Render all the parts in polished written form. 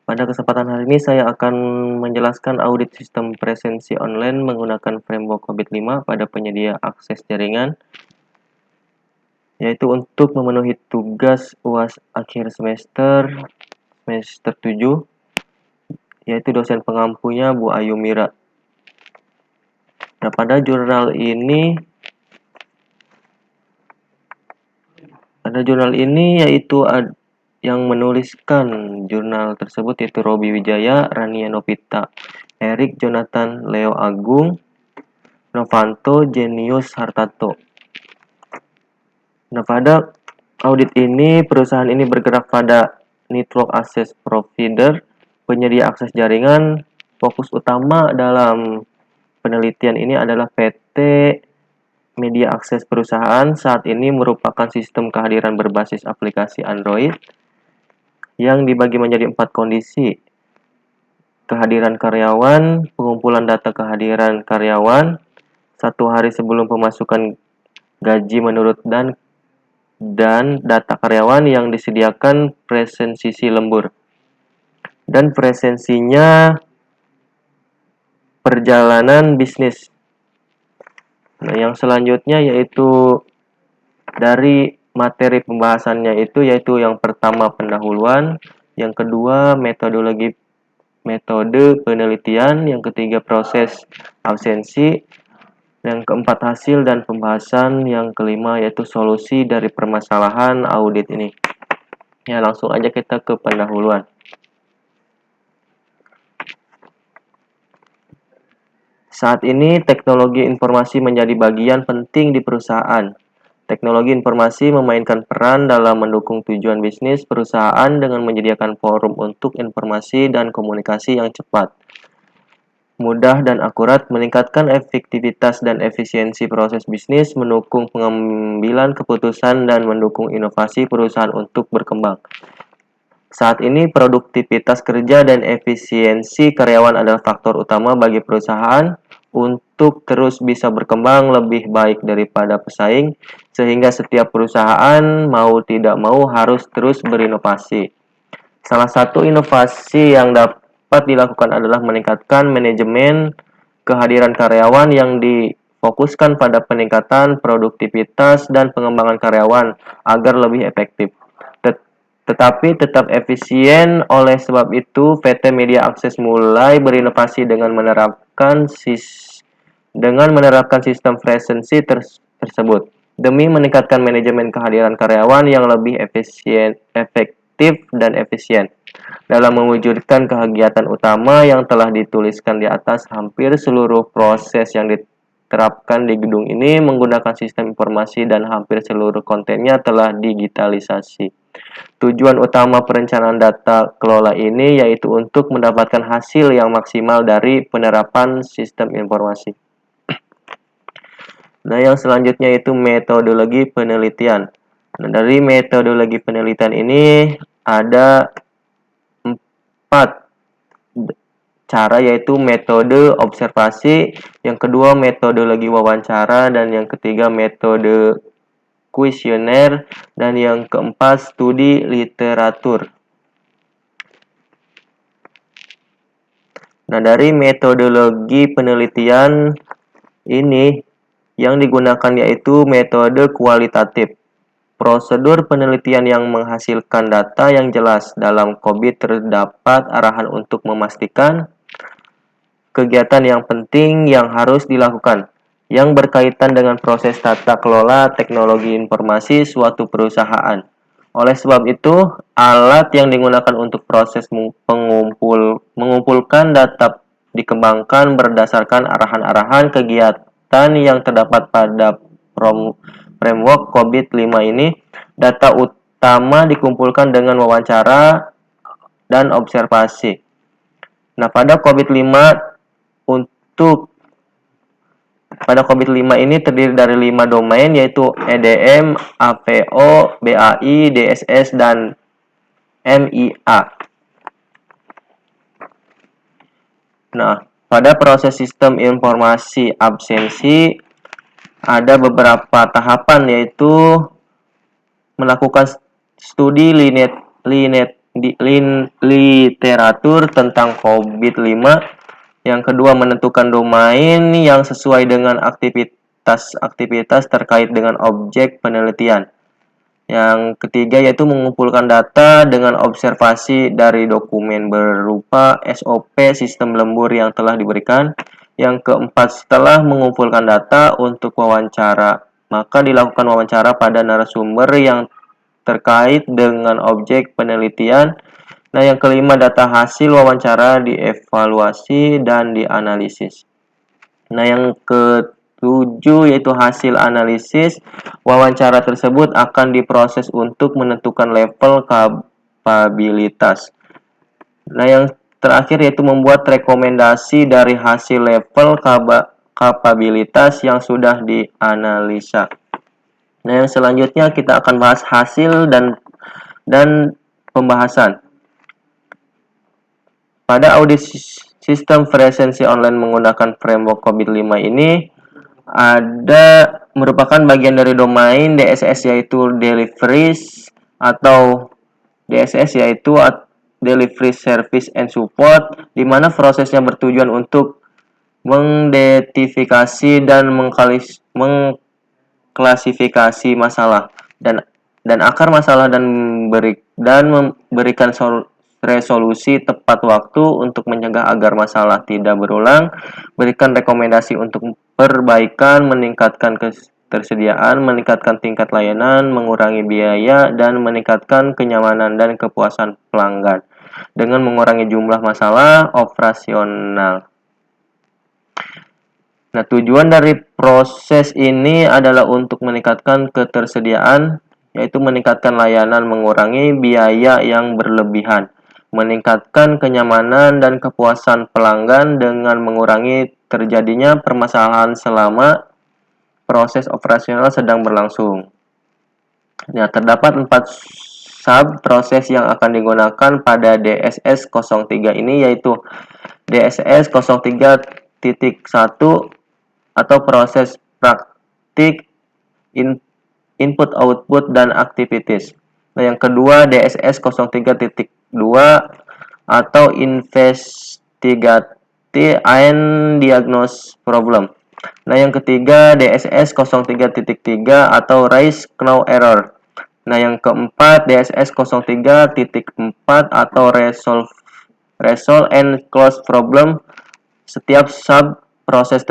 Pada kesempatan hari ini saya akan menjelaskan audit sistem presensi online menggunakan framework COVID-5 pada penyedia akses jaringan, yaitu untuk memenuhi tugas UAS akhir semester 7, yaitu dosen pengampunya Bu Ayu Mira. Nah, pada jurnal ini yaitu yang menuliskan jurnal tersebut yaitu Robi Wijaya, Rania Novita, Erik Jonathan, Leo Agung, Novanto, Jenius Hartanto. Nah, pada audit ini, perusahaan ini bergerak pada network access provider, penyedia akses jaringan. Fokus utama dalam penelitian ini adalah PT Media Akses Perusahaan. Saat ini merupakan sistem kehadiran berbasis aplikasi Android yang dibagi menjadi 4 kondisi. Kehadiran karyawan, pengumpulan data kehadiran karyawan, 1 hari sebelum pemasukan gaji menurut dan data karyawan yang disediakan presensi lembur. Dan presensinya perjalanan bisnis. Nah, yang selanjutnya yaitu dari materi pembahasannya yaitu yang pertama pendahuluan, yang kedua metode penelitian, yang ketiga proses absensi, yang keempat hasil dan pembahasan, yang kelima yaitu solusi dari permasalahan audit ini. Ya, langsung aja kita ke pendahuluan. Saat ini teknologi informasi menjadi bagian penting di perusahaan. Teknologi informasi memainkan peran dalam mendukung tujuan bisnis perusahaan dengan menyediakan forum untuk informasi dan komunikasi yang cepat, mudah dan akurat, meningkatkan efektivitas dan efisiensi proses bisnis, mendukung pengambilan keputusan, dan mendukung inovasi perusahaan untuk berkembang. Saat ini, produktivitas kerja dan efisiensi karyawan adalah faktor utama bagi perusahaan untuk terus bisa berkembang lebih baik daripada pesaing, sehingga setiap perusahaan mau tidak mau harus terus berinovasi. Salah satu inovasi yang dapat dilakukan adalah meningkatkan manajemen kehadiran karyawan yang difokuskan pada peningkatan produktivitas dan pengembangan karyawan agar lebih efektif. Tetapi tetap efisien. Oleh sebab itu, PT Media Akses mulai berinovasi dengan menerapkan sistem presensi tersebut demi meningkatkan manajemen kehadiran karyawan yang lebih efektif dan efisien. Dalam mewujudkan kegiatan utama yang telah dituliskan di atas, hampir seluruh proses yang diterapkan di gedung ini menggunakan sistem informasi dan hampir seluruh kontennya telah digitalisasi. Tujuan utama perencanaan data kelola ini yaitu untuk mendapatkan hasil yang maksimal dari penerapan sistem informasi. Nah, yang selanjutnya itu metodologi penelitian. Nah, dari metodologi penelitian ini ada 4 cara, yaitu metode observasi, yang kedua metodologi wawancara, dan yang ketiga metode kuesioner, dan yang keempat studi literatur. Nah, dari metodologi penelitian ini yang digunakan yaitu metode kualitatif. Prosedur penelitian yang menghasilkan data yang jelas. Dalam COVID terdapat arahan untuk memastikan kegiatan yang penting yang harus dilakukan yang berkaitan dengan proses tata kelola teknologi informasi suatu perusahaan. Oleh sebab itu, alat yang digunakan untuk proses mengumpulkan data dikembangkan berdasarkan arahan-arahan kegiatan yang terdapat pada framework COVID-5 ini. Data utama dikumpulkan dengan wawancara dan observasi. Nah, pada COVID-5 ini terdiri dari 5 domain, yaitu EDM, APO, BAI, DSS, dan MIA. Nah, pada proses sistem informasi absensi ada beberapa tahapan, yaitu melakukan studi di literatur tentang COVID-5. Yang kedua, menentukan domain yang sesuai dengan aktivitas-aktivitas terkait dengan objek penelitian. Yang ketiga yaitu mengumpulkan data dengan observasi dari dokumen berupa SOP sistem lembur yang telah diberikan. Yang keempat, setelah mengumpulkan data untuk wawancara, maka dilakukan wawancara pada narasumber yang terkait dengan objek penelitian. Nah, yang kelima, data hasil wawancara dievaluasi dan dianalisis. Nah, yang ketujuh yaitu hasil analisis wawancara tersebut akan diproses untuk menentukan level kapabilitas. Nah, yang terakhir yaitu membuat rekomendasi dari hasil level kapabilitas yang sudah dianalisa. Nah, yang selanjutnya kita akan bahas hasil dan pembahasan. Pada audit sistem presensi online menggunakan framework COVID-5 ini merupakan bagian dari domain DSS yaitu deliveries atau DSS yaitu Delivery Service and Support, di mana prosesnya bertujuan untuk mengidentifikasi dan mengklasifikasi masalah dan akar masalah dan memberikan resolusi tepat waktu untuk mencegah agar masalah tidak berulang, berikan rekomendasi untuk perbaikan, meningkatkan ketersediaan, meningkatkan tingkat layanan, mengurangi biaya, dan meningkatkan kenyamanan dan kepuasan pelanggan dengan mengurangi jumlah masalah operasional. Nah, tujuan dari proses ini adalah untuk meningkatkan ketersediaan, yaitu meningkatkan layanan, mengurangi biaya yang berlebihan, meningkatkan kenyamanan dan kepuasan pelanggan dengan mengurangi terjadinya permasalahan selama proses operasional sedang berlangsung. Nah, terdapat 4 sub proses yang akan digunakan pada DSS 03 ini, yaitu DSS 03.1 atau proses praktik, input, output, dan activities. Nah, yang kedua DSS 03.2 atau investigate and diagnose problem. Nah, yang ketiga DSS 03.3 atau raise no error. Nah, yang keempat DSS 03.4 atau resolve and close problem. Setiap sub proses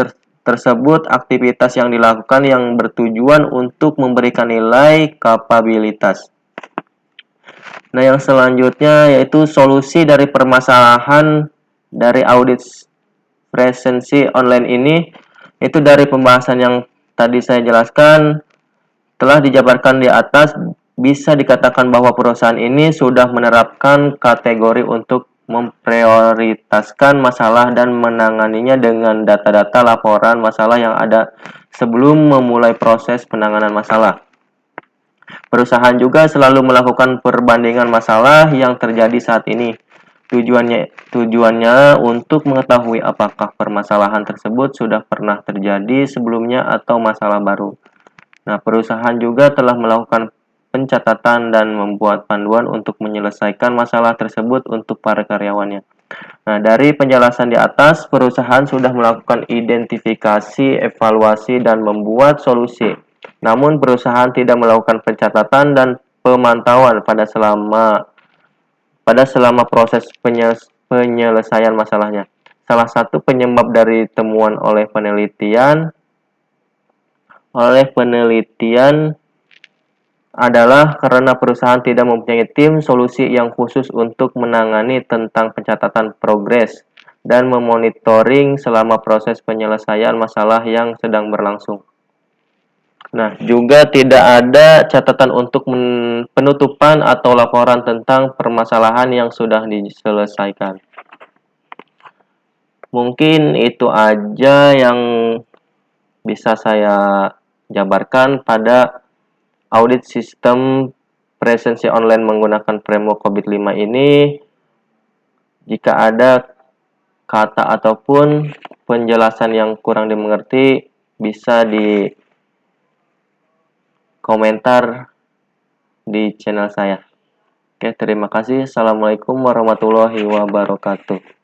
tersebut aktivitas yang dilakukan yang bertujuan untuk memberikan nilai kapabilitas. Nah, yang selanjutnya yaitu solusi dari permasalahan dari audit presensi online ini. Itu dari pembahasan yang tadi saya jelaskan telah dijabarkan di atas, bisa dikatakan bahwa perusahaan ini sudah menerapkan kategori untuk memprioritaskan masalah dan menanganinya dengan data-data laporan masalah yang ada sebelum memulai proses penanganan masalah. Perusahaan juga selalu melakukan perbandingan masalah yang terjadi saat ini. Tujuannya untuk mengetahui apakah permasalahan tersebut sudah pernah terjadi sebelumnya atau masalah baru. Nah, perusahaan juga telah melakukan pencatatan dan membuat panduan untuk menyelesaikan masalah tersebut untuk para karyawannya. Nah, dari penjelasan di atas, perusahaan sudah melakukan identifikasi, evaluasi, dan membuat solusi. Namun, perusahaan tidak melakukan pencatatan dan pemantauan pada selama proses penyelesaian masalahnya. Salah satu penyebab dari temuan oleh penelitian adalah karena perusahaan tidak mempunyai tim solusi yang khusus untuk menangani tentang pencatatan progres dan memonitoring selama proses penyelesaian masalah yang sedang berlangsung. Nah, juga tidak ada catatan untuk penutupan atau laporan tentang permasalahan yang sudah diselesaikan. Mungkin itu aja yang bisa saya jabarkan pada audit sistem presensi online menggunakan framework COVID-5 ini. Jika ada kata ataupun penjelasan yang kurang dimengerti, bisa di komentar di channel saya. Oke, terima kasih. Assalamualaikum warahmatullahi wabarakatuh.